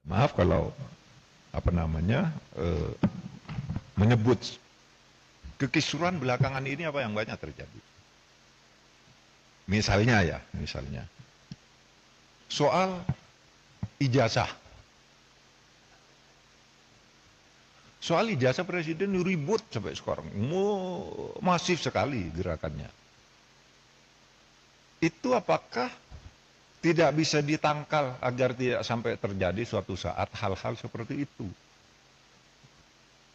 maaf kalau apa namanya menyebut kekisruhan belakangan ini apa yang banyak terjadi. Misalnya soal ijazah. Soal ijazah presiden ribut sampai sekarang, masif sekali gerakannya. Itu apakah tidak bisa ditangkal agar tidak sampai terjadi suatu saat hal-hal seperti itu?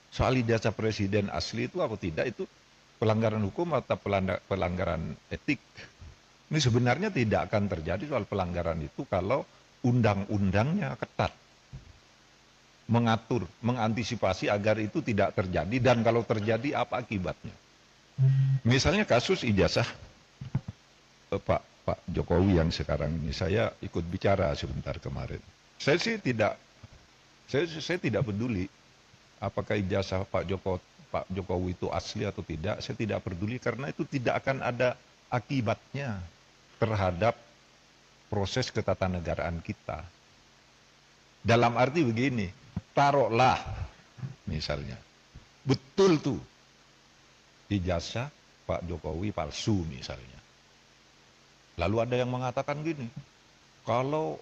Soal ijazah presiden asli itu apa tidak, itu pelanggaran hukum atau pelanggaran etik? Ini sebenarnya tidak akan terjadi soal pelanggaran itu kalau undang-undangnya ketat, mengatur, mengantisipasi agar itu tidak terjadi, dan kalau terjadi apa akibatnya. Misalnya kasus ijazah Pak Jokowi yang sekarang ini, saya ikut bicara sebentar kemarin. Saya sih tidak, saya tidak peduli apakah ijazah Pak Jokowi itu asli atau tidak. Saya tidak peduli karena itu tidak akan ada akibatnya terhadap proses ketatanegaraan kita. Dalam arti begini, taruhlah misalnya betul tuh ijazah Pak Jokowi palsu misalnya. Lalu ada yang mengatakan gini, kalau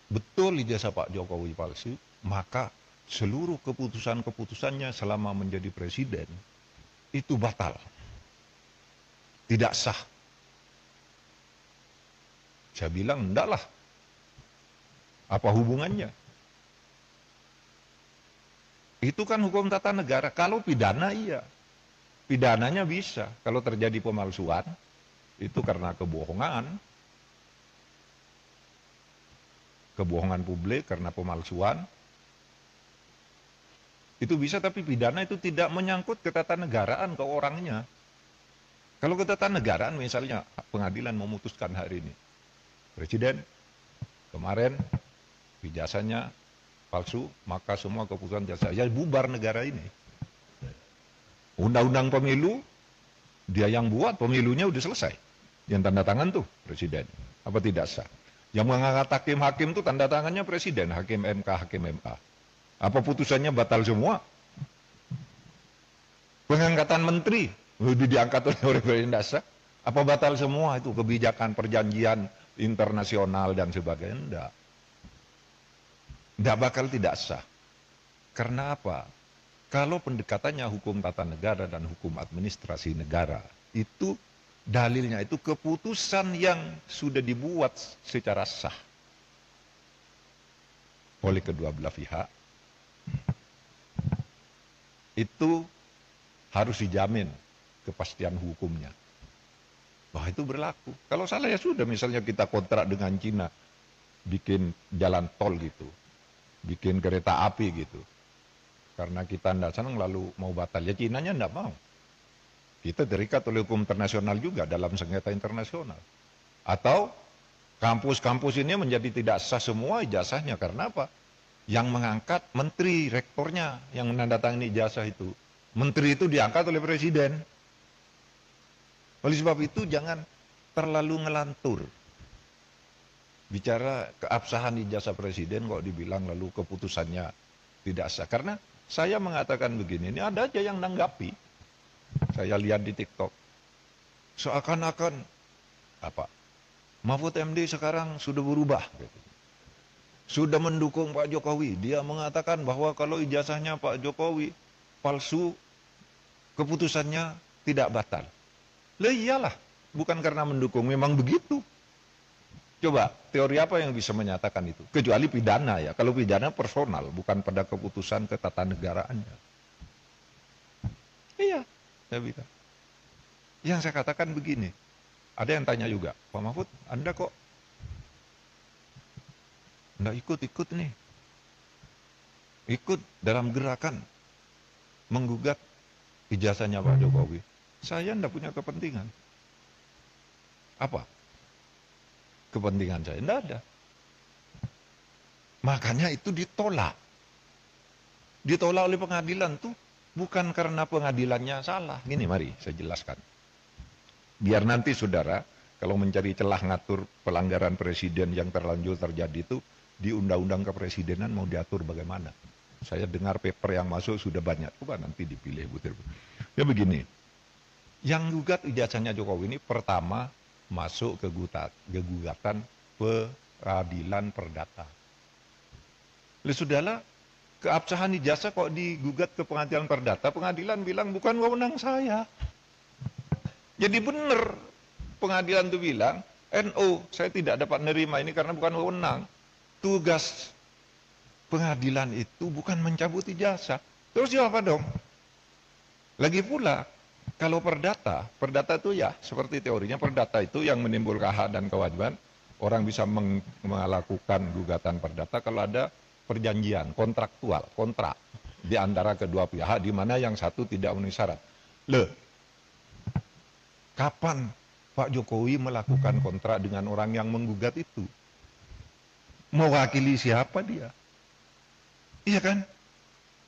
betul ijazah Pak Jokowi palsu, maka seluruh keputusan-keputusannya selama menjadi presiden itu batal, tidak sah. Saya bilang, enggak lah. Apa hubungannya? Itu kan hukum tata negara. Kalau pidana iya. Pidananya bisa. Kalau terjadi pemalsuan, itu karena kebohongan. Kebohongan publik karena pemalsuan. Itu bisa, tapi pidana itu tidak menyangkut ketatanegaraan ke orangnya. Kalau ketatanegaraan misalnya pengadilan memutuskan hari ini, presiden kemarin ijazahnya palsu, maka semua keputusan jasa ya bubar negara ini. Undang-undang pemilu dia yang buat, pemilunya udah selesai, yang tanda tangan tuh presiden, apa tidak sah? Yang mengangkat hakim-hakim tuh tanda tangannya presiden, hakim MA. Apa putusannya batal semua? Pengangkatan menteri udah diangkat oleh presiden, tidak sah? Apa batal semua itu kebijakan perjanjian internasional dan sebagainya? Enggak. Enggak bakal tidak sah. Karena apa? Kalau pendekatannya hukum tata negara dan hukum administrasi negara, itu dalilnya itu keputusan yang sudah dibuat secara sah oleh kedua belah pihak, itu harus dijamin kepastian hukumnya. Wah, itu berlaku. Kalau salah ya sudah, misalnya kita kontrak dengan Cina, bikin jalan tol gitu, bikin kereta api gitu. Karena kita tidak senang lalu mau batal, ya Cinanya tidak mau. Kita terikat oleh hukum internasional juga dalam sengketa internasional. Atau kampus-kampus ini menjadi tidak sah semua ijazahnya, karena apa? Yang mengangkat menteri, rektornya yang menandatangani ijazah itu. Menteri itu diangkat oleh presiden. Oleh sebab itu jangan terlalu ngelantur. Bicara keabsahan ijazah presiden kok dibilang lalu keputusannya tidak sah. Karena saya mengatakan begini, ini ada aja yang nanggapi. Saya lihat di TikTok. Seakan-akan apa? Mahfud MD sekarang sudah berubah. Gitu. Sudah mendukung Pak Jokowi. Dia mengatakan bahwa kalau ijazahnya Pak Jokowi palsu, keputusannya tidak batal. Lah iyalah, bukan karena mendukung, memang begitu. Coba, teori apa yang bisa menyatakan itu? Kecuali pidana ya. Kalau pidana personal, bukan pada keputusan ketatanegaraannya. Iya, saya bilang. Yang saya katakan begini, ada yang tanya juga, Pak Mahfud, Anda kok nggak ikut-ikut nih? Ikut dalam gerakan menggugat ijazahnya Pak Jokowi. Saya tidak punya kepentingan. Apa? Kepentingan saya tidak ada. Makanya itu ditolak. Ditolak oleh pengadilan tuh bukan karena pengadilannya salah. Gini, mari saya jelaskan. Biar nanti saudara, kalau mencari celah ngatur pelanggaran presiden yang terlanjur terjadi itu, di undang-undang kepresidenan mau diatur bagaimana. Saya dengar paper yang masuk sudah banyak, coba nanti dipilih butir. Ya begini, yang gugat ijazahnya Jokowi ini pertama masuk ke gugatan peradilan perdata. Sudahlah, keabsahan ijazah kok digugat ke pengadilan perdata, pengadilan bilang bukan wewenang saya. Jadi benar pengadilan itu bilang, NO, saya tidak dapat menerima ini karena bukan wewenang. Tugas pengadilan itu bukan mencabut ijazah. Terus apa dong? Lagi pula, kalau perdata itu ya seperti teorinya perdata itu yang menimbulkan hak dan kewajiban. Orang bisa melakukan gugatan perdata kalau ada perjanjian kontraktual, kontrak di antara kedua pihak di mana yang satu tidak memenuhi syarat. Kapan Pak Jokowi melakukan kontrak dengan orang yang menggugat itu? Mewakili siapa dia? Iya kan?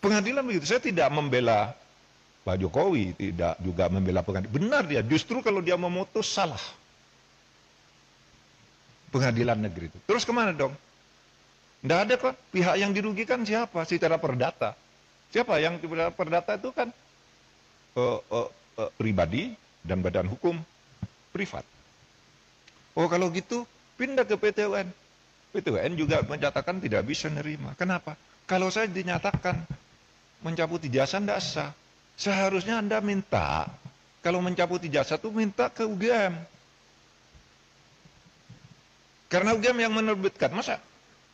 Pengadilan begitu. Saya tidak membela Pak Jokowi, tidak juga membela pengadilan. Benar dia, justru kalau dia memutus salah. Pengadilan negeri itu. Terus kemana dong? Tidak ada kok. Pihak yang dirugikan siapa? Secara perdata. Siapa yang perdata itu kan pribadi dan badan hukum privat. Oh kalau gitu pindah ke PT UN. PT UN juga menyatakan tidak bisa nerima. Kenapa? Kalau saya dinyatakan mencabut ijazah tidak sah. Seharusnya Anda minta, kalau mencabut ijazah itu minta ke UGM. Karena UGM yang menerbitkan, masa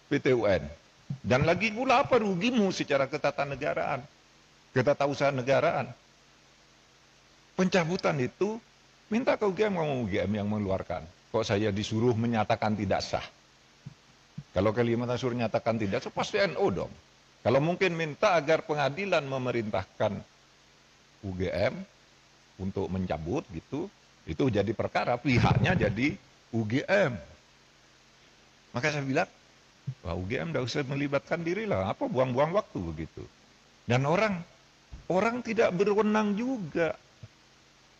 PT UN? Dan lagi pula apa rugimu secara ketatanegaraan, ketatausahaan negaraan? Pencabutan itu minta ke UGM, ngomong UGM yang mengeluarkan. Kok saya disuruh menyatakan tidak sah? Kalau Kalimantan suruh nyatakan tidak sah, pasti NO dong. Kalau mungkin minta agar pengadilan memerintahkan UGM untuk mencabut gitu, itu jadi perkara, pihaknya jadi UGM. Maka saya bilang, wah UGM tidak usah melibatkan diri lah, apa buang-buang waktu begitu. Dan orang tidak berwenang juga.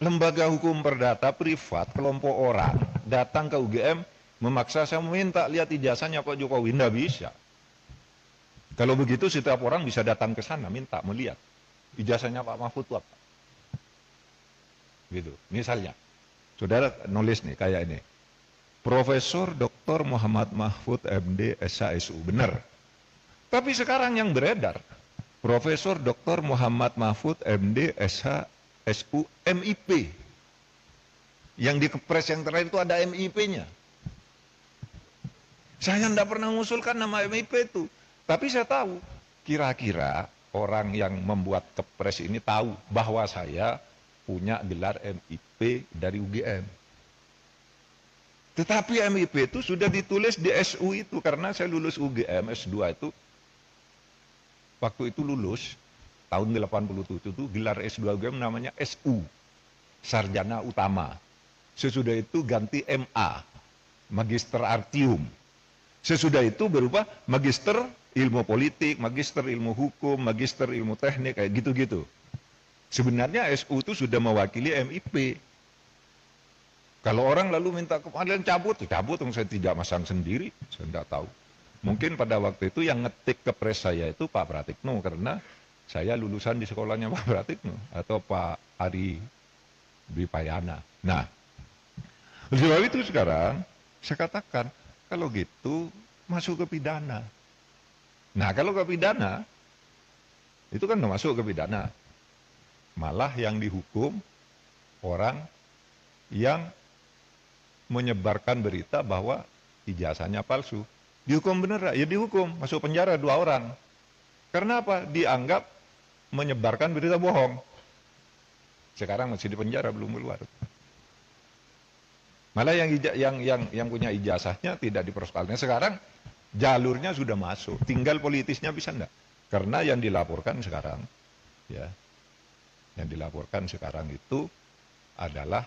Lembaga hukum perdata privat, kelompok orang, datang ke UGM, memaksa saya meminta lihat ijazahnya Pak Jokowi, tidak bisa. Kalau begitu setiap orang bisa datang ke sana, minta, melihat. Ijazahnya Pak Mahfud itu apa? Gitu. Misalnya, saudara nulis nih, kayak ini. Profesor Dr. Muhammad Mahfud MD SHSU, benar. Tapi sekarang yang beredar, Profesor Dr. Muhammad Mahfud MD SHSU MIP. Yang di kepres yang terakhir itu ada MIP-nya. Saya tidak pernah mengusulkan nama MIP itu. Tapi saya tahu, kira-kira orang yang membuat kepres ini tahu bahwa saya punya gelar MIP dari UGM. Tetapi MIP itu sudah ditulis di SU itu, karena saya lulus UGM S2 itu, waktu itu lulus, tahun 87 itu gelar S2 UGM namanya SU, Sarjana Utama. Sesudah itu ganti MA, Magister Artium. Sesudah itu berubah Magister Ilmu Politik, Magister Ilmu Hukum, Magister Ilmu Teknik, kayak gitu-gitu. Sebenarnya SU itu sudah mewakili MIP. Kalau orang lalu minta ke pengadilan cabut, saya tidak masang sendiri, saya tidak tahu. Mungkin pada waktu itu yang ngetik kepres saya itu Pak Pratikno, karena saya lulusan di sekolahnya Pak Pratikno, atau Pak Ari Bipayana. Nah, sebab itu sekarang saya katakan, kalau gitu masuk ke pidana. Nah kalau ke pidana, itu kan masuk ke pidana. Malah yang dihukum orang yang menyebarkan berita bahwa ijazahnya palsu. Dihukum bener, ya dihukum, masuk penjara 2 orang. Karena apa? Dianggap menyebarkan berita bohong. Sekarang masih di penjara, belum keluar. Malah yang punya ijazahnya tidak dipersoalkan. Sekarang jalurnya sudah masuk, tinggal politisnya bisa enggak? Karena yang dilaporkan sekarang, ya, yang dilaporkan sekarang itu adalah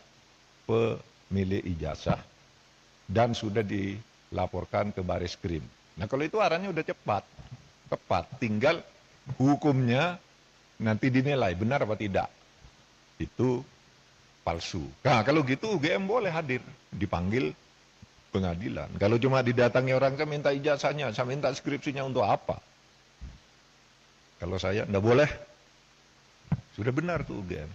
pemilik ijazah dan sudah dilaporkan ke Baris Krim. Nah kalau itu arahnya udah tepat, tinggal hukumnya nanti dinilai benar apa tidak. Itu palsu. Nah kalau gitu UGM boleh hadir, dipanggil pengadilan. Kalau cuma didatangi orang, saya minta ijazahnya, saya minta skripsinya untuk apa? Kalau saya, enggak boleh. Sudah benar tuh UGM.